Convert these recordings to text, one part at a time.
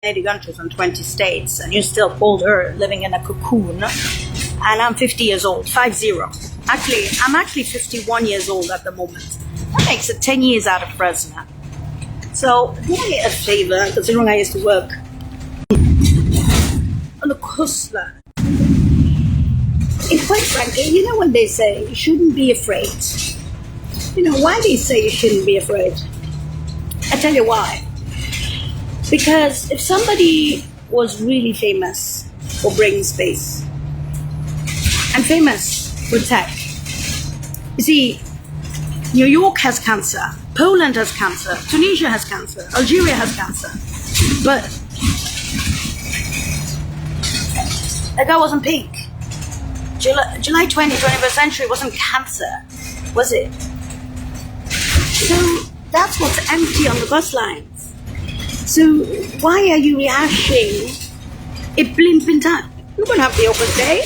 80 countries and 20 states, and you still called her living in a cocoon. And I'm 50 years old, 50. Actually, I'm actually 51 years old at the moment. That makes it 10 years out of Fresno. So, do me a favor, considering I used to work on the coastline. And quite frankly, you know when they say you shouldn't be afraid? You know, why they say you shouldn't be afraid? I tell you why. Because if somebody was really famous for bringing space and famous for tech, you see, New York has cancer, Poland has cancer, Tunisia has cancer, Algeria has cancer, but that guy wasn't pink. July 20, 21st century wasn't cancer, was it? So that's what's empty on the bus lines. So why are you rehashing it blimping time? You can have the Opus Dei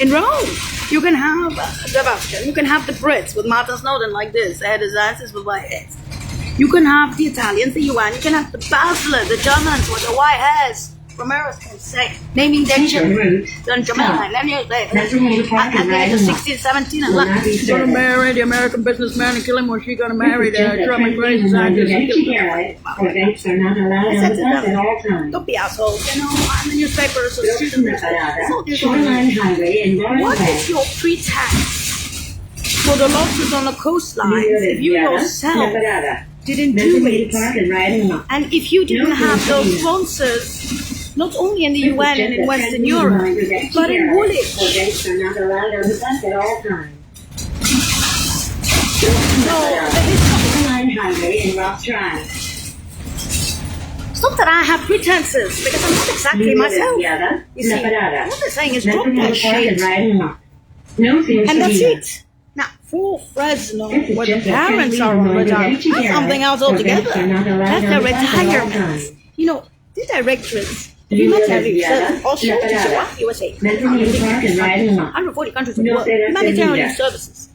in Rome. You can have the Vatican. You can have the Brits with Martin Snowden like this. They had his asses with white hairs. You can have the Italians, the UN. You can have the Basler, the Germans with the white hairs. Ramirez can say, naming their children. Then Jamaica, let me say, at the age of 16, 17, and like, she's going to marry the American businessman and kill him, or she's going to marry the German crazy scientist. Don't be assholes, you know, I'm the newspapers, so student. What is your pretext for the losses on the coastlines if you yourself didn't do it? And if you didn't have those sponsors, not only in the UN and in Western Europe, but in Woolwich. So the it's not that I have pretenses, because I'm not exactly myself. You see, what they're saying is drop that shit. And that's it. Now, for Fresno, where the parents are on retirement, that's something else altogether. That's their retirement. You know, the directors, if you met directors, Australia, USA, 140 countries of the world, humanitarian services.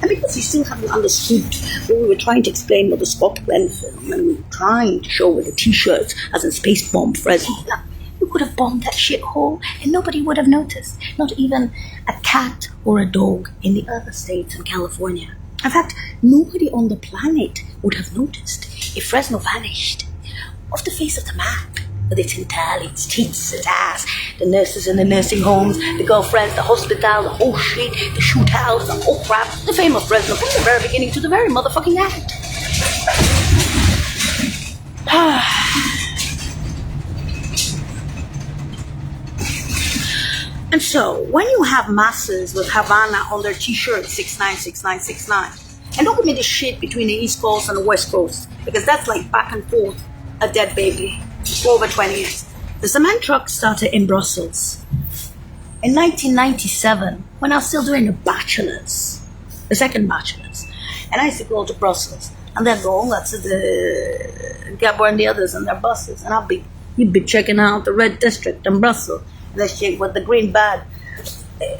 And because you still haven't understood what we were trying to explain with the Scott Glenn film, and we were trying to show with the t-shirts as in Space Bomb Fresno, you could have bombed that shithole and nobody would have noticed. Not even a cat or a dog in the other states in California. In fact, nobody on the planet would have noticed if Fresno vanished off the face of the map. With its intel, its tits, its ass, the nurses in the nursing homes, the girlfriends, the hospital, the whole shit, the shootouts, the whole crap, the fame of Fresno from the very beginning to the very motherfucking end. And so, when you have masses with Havana on their t-shirts, 696969, and don't give me this shit between the East Coast and the West Coast, because that's like back and forth, a dead baby. For over 20 years. The cement truck started in Brussels. In 1997, when I was still doing the bachelor's, the second bachelor's, and I used to go to Brussels, and then go to the Gabor and the others on their buses, and you'd be checking out the Red District in Brussels, and that shit with the green bag,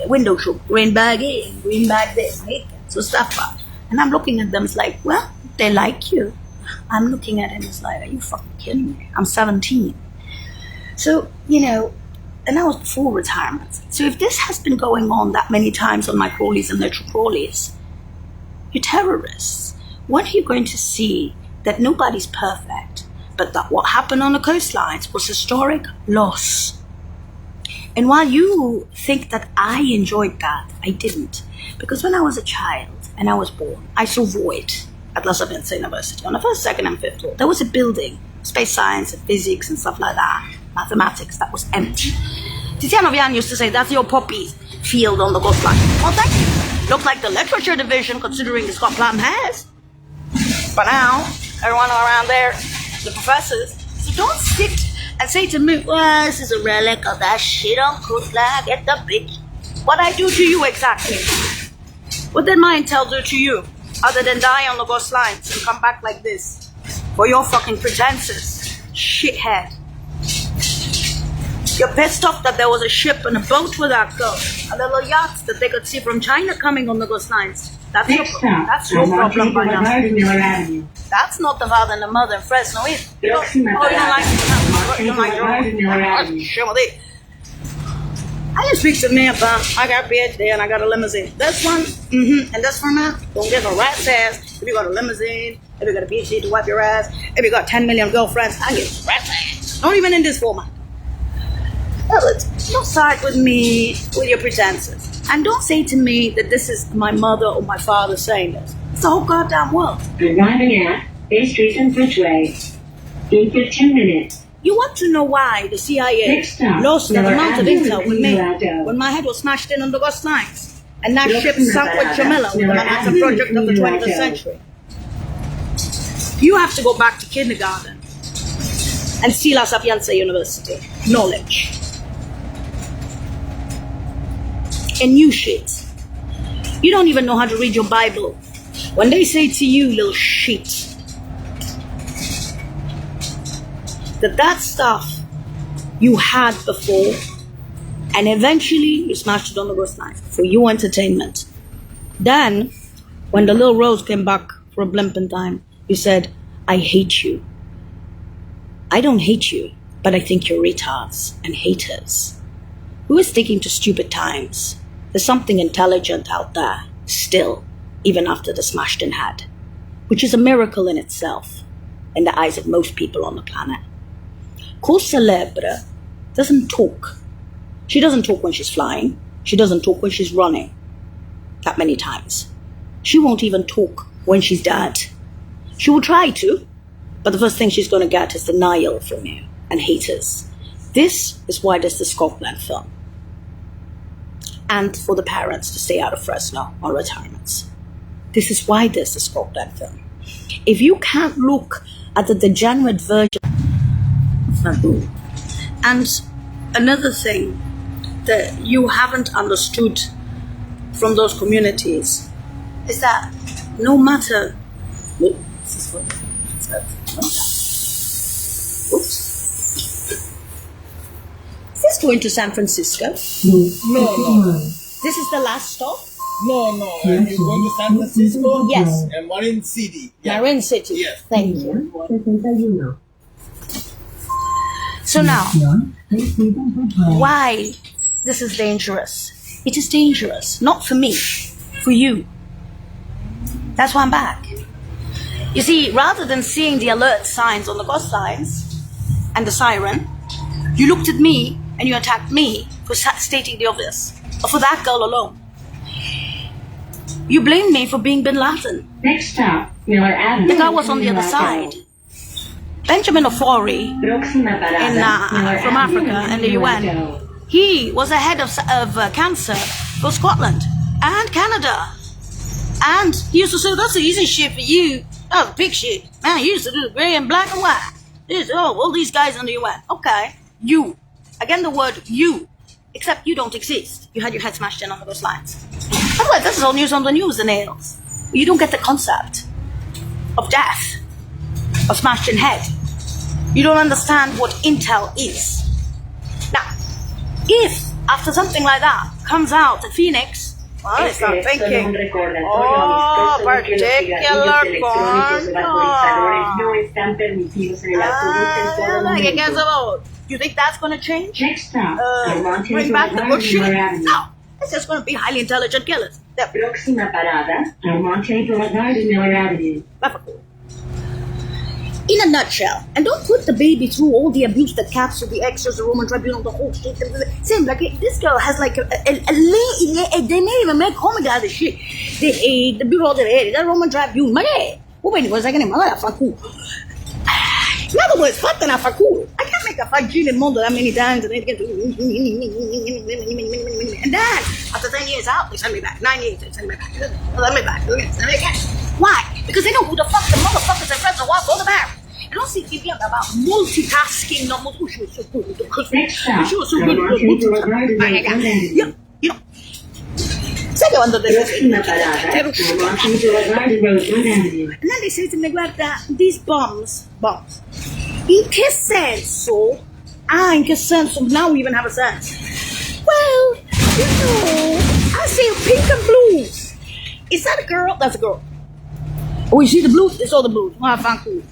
window show, green bag in, green bag this, right? So stuff up. And I'm looking at them, it's like, well, they like you. I'm looking at him, it's like, are you fucking kidding me? I'm 17. So, you know, and that was before retirement. So if this has been going on that many times on my crawlies and little crawlies, you're terrorists. When are you going to see that nobody's perfect, but that what happened on the coastlines was historic loss? And while you think that I enjoyed that, I didn't. Because when I was a child and I was born, I saw void at La Sapienza University. On the first, second, and fifth floor, there was a building, space science and physics and stuff like that, mathematics, that was empty. Tiziano Vian used to say, that's your poppy field on the coastline. Well, thank you. Looked like the literature division, considering it's got plum hairs. But now, everyone around there, the professors, so don't sit and say to me, well, this is a relic of that shit on coastline, get the bitch. What I do to you exactly? What did my intel do to you? Other than die on the coastlines and come back like this for your fucking pretenses, shithead. You're pissed off that there was a ship and a boat with that girl, and the little yachts that they could see from China coming on the coastlines. That's your problem by now. That's not the father and the mother in Fresno either. You don't like it. I just speak to me about, I got bed there and I got a limousine. This one, and this one now, don't give a rat's ass if you got a limousine, if you got a PhD to wipe your ass, if you got 10 million girlfriends, I give a rat's ass. Not even in this format. Don't side with me with your pretenses. And don't say to me that this is my mother or my father saying this. It's the whole goddamn world. Arriving at Bay Street and Bridgeway in 15 minutes. You want to know why the CIA lost that amount of intel with me when my head was smashed in on the Ghost Lines and that ship sunk with Jamila with the Manhattan Project of the 21st century? You have to go back to kindergarten and see La Sapienza University. Knowledge. And new shit. You don't even know how to read your Bible. When they say to you, little shit, that stuff you had before, and eventually you smashed it on the Ghost Lines for your entertainment. Then, when the little Rose came back for a blimp in time, you said, I hate you. I don't hate you, but I think you're retards and haters. We were sticking to stupid times. There's something intelligent out there, still, even after the smashed in head, which is a miracle in itself, in the eyes of most people on the planet. Cause Celebre doesn't talk. She doesn't talk when she's flying. She doesn't talk when she's running. That many times. She won't even talk when she's dead. She will try to, but the first thing she's going to get is denial from you and haters. This is why there's the Scotland film. And for the parents to stay out of Fresno on retirements. This is why there's the Scotland film. If you can't look at the degenerate version, and another thing that you haven't understood from those communities is that no matter Is this going to San Francisco? No. This is the last stop? No. You're going to San Francisco? Yes. And Marin City. Yeah. Marin City. Yes. Thank you. So now, why this is dangerous? It is dangerous, not for me, for you. That's why I'm back. You see, rather than seeing the alert signs on the Ghost Lines and the siren, you looked at me and you attacked me for stating the obvious, or for that girl alone. You blamed me for being Bin Laden. Next stop, Miller Avenue. The guy was on the other side. Benjamin Ofori, from Africa and the UN, he was the head of cancer for Scotland and Canada. And he used to say, that's the easy shit for you. That was big shit. Man, he used to do the grey and black and white. All these guys in the UN. Okay, you. Again, the word you. Except you don't exist. You had your head smashed in on those lines. Otherwise, this is all news on the news, the nails. You don't get the concept of death, of smashed in head. You don't understand what intel is. Now, if after something like that comes out at Phoenix, well, I start thinking, oh, particular corner. You think that's going to change? Next stop, Bring back the good shit? No, it's just going to be highly intelligent killers. Próxima parada, Almonte Boulevard and Miller Avenue. In a nutshell, and don't put the baby through all the abuse that captured the extras, the Roman Tribunal, the whole shit. Same, like this girl has like they may even make comedy out of this shit. The Bureau of the Roman Tribunal, in other words, fuck the Nafakul. I can't make a fuck Jean and Mondo that many times and then get and then after 10 years out, they send me back. 9 years, they send me back. Send me back. Why? Because they know who the fuck the motherfuckers and friends are. What? Go to marry. I don't see TV about multitasking. No, she was so good. She was so good. Yeah, you know. Second under the and then they say to me, guarda, these bombs. In che senso? In che senso? Now we even have a sense. Well, you know, I see pink and blues. Is that a girl? That's a girl. Oh, you see the blues? It's all the blues. Oh, I found cool.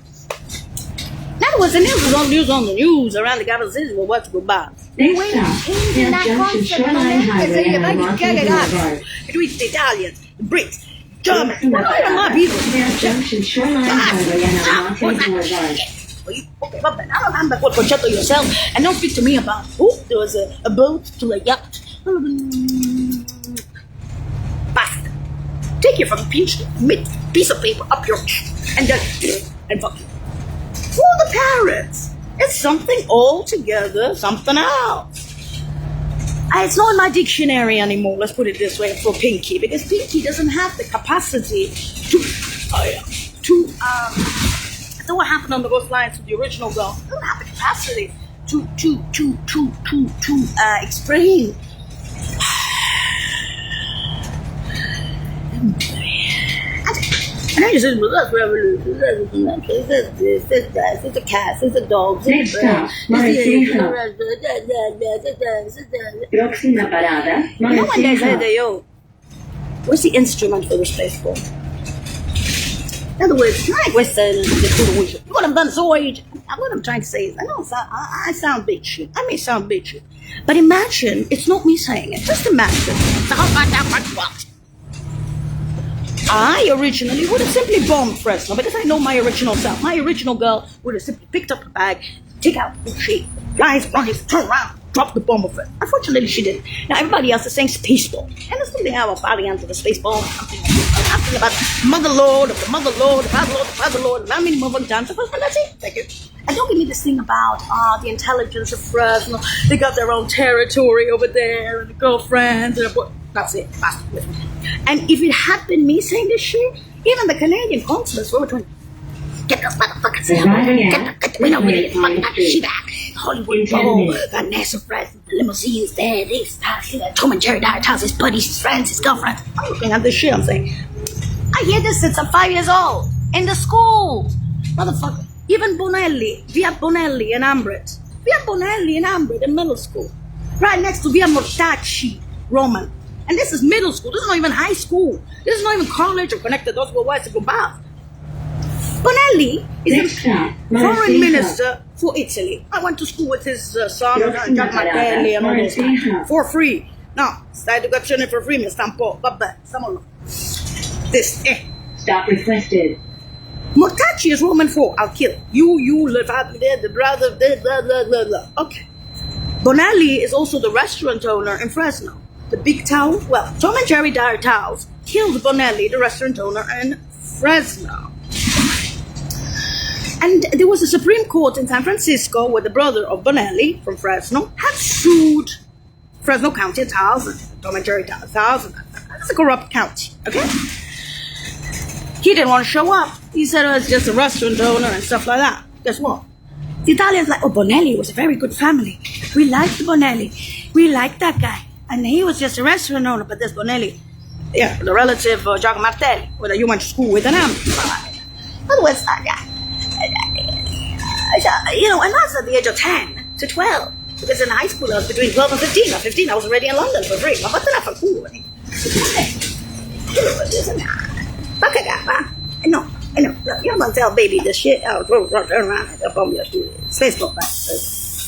That was the news. Was on the news around the capital city. Well, what's good by? Next stop, South Junction Shoreline Highway and Monte Boulevard. Between the Italians, the Brits, Germans, Proxima what are my Parada, people? South Junction Shoreline Highway and Monte Boulevard. Okay, but then I remember what concetto yourself, and don't speak to me about, oh, there was a boat to a yacht. Basta. Take your fucking piece of paper up your and then, and fuck you. Fool the parents. It's something altogether, something else. It's not in my dictionary anymore, let's put it this way, for Pinky, because Pinky doesn't have the capacity to so what happened on the Ghost Lines to the original girl? I don't have the capacity to explain. And I just said, well, that's revolution. It's a cat, it's a dog. Next stop, Maricela. Proxima Parada, No one there said, Maricela. yo, where's the instrument for the space ball? In other words, like Western, what I'm done so what I'm trying to say is, I know I sound big shit. I may sound big shit. But imagine, it's not me saying it, just imagine. I originally would have simply bombed Fresno because I know my original self. My original girl would have simply picked up her bag, take out the shit, rise, turn around, drop the bomb of it. Unfortunately, she didn't. Now, everybody else is saying space ball. And there's something about variant of the space ball, something about Mother Lord, the Mother Lord, the Father Lord, the Father Lord, allow me to move on down. So that's it. Thank you. And don't give me this thing about the intelligence of Fresno. They got their own territory over there, and the girlfriends, and that's it. That's it. And if it had been me saying this shit, even the Canadian consulates were between, get the motherfuckers out. We know we need to fucking that shit back. Hollywood Bowl, Vanessa Fresno, the limousines there, this, that, Tom and Jerry Dyer his buddies, his friends, his girlfriends. I'm looking at this shit, I'm saying, I hear this since I'm 5 years old. In the schools. Motherfucker. Even Bonelli, Via Bonelli in Ambridge. Via Bonelli in Ambridge in middle school. Right next to Via Mortacci, Roman. And this is middle school. This is not even high school. This is not even college or connected those who are to go back. Bonelli is a foreign minister for Italy. I went to school with his son, Gianmartelli, and all those guys. For free. No, sta educazione for free, mi sta un po'. Vabbè, stiamo This, Stop requested. Mortacci is Roman for I'll kill you, the father, the brother, blah, blah, blah, blah. Okay. Bonelli is also the restaurant owner in Fresno. The big town, well, Tom and Jerry Dyer Towels killed Bonelli, the restaurant owner in Fresno. And there was a Supreme Court in San Francisco where the brother of Bonelli from Fresno had sued Fresno County Towels and Tom and Jerry Towels. It's a corrupt county, okay? He didn't want to show up. He said, oh, it's just a restaurant owner and stuff like that. Guess what? The Italians like, oh, Bonelli was a very good family. We liked Bonelli. We liked that guy. And he was just a restaurant owner, but this Bonelli, yeah, the relative of Gianmartelli, whether you went to school with an M. In other words, you know, and that's at the age of 10 to 12. Because in high school I was between 12 and 15. At 15 I was already in London for free. Ma vattene a fa' culo. No, you don't tell baby this shit. I'll turn around and I'll bomb your Facebook.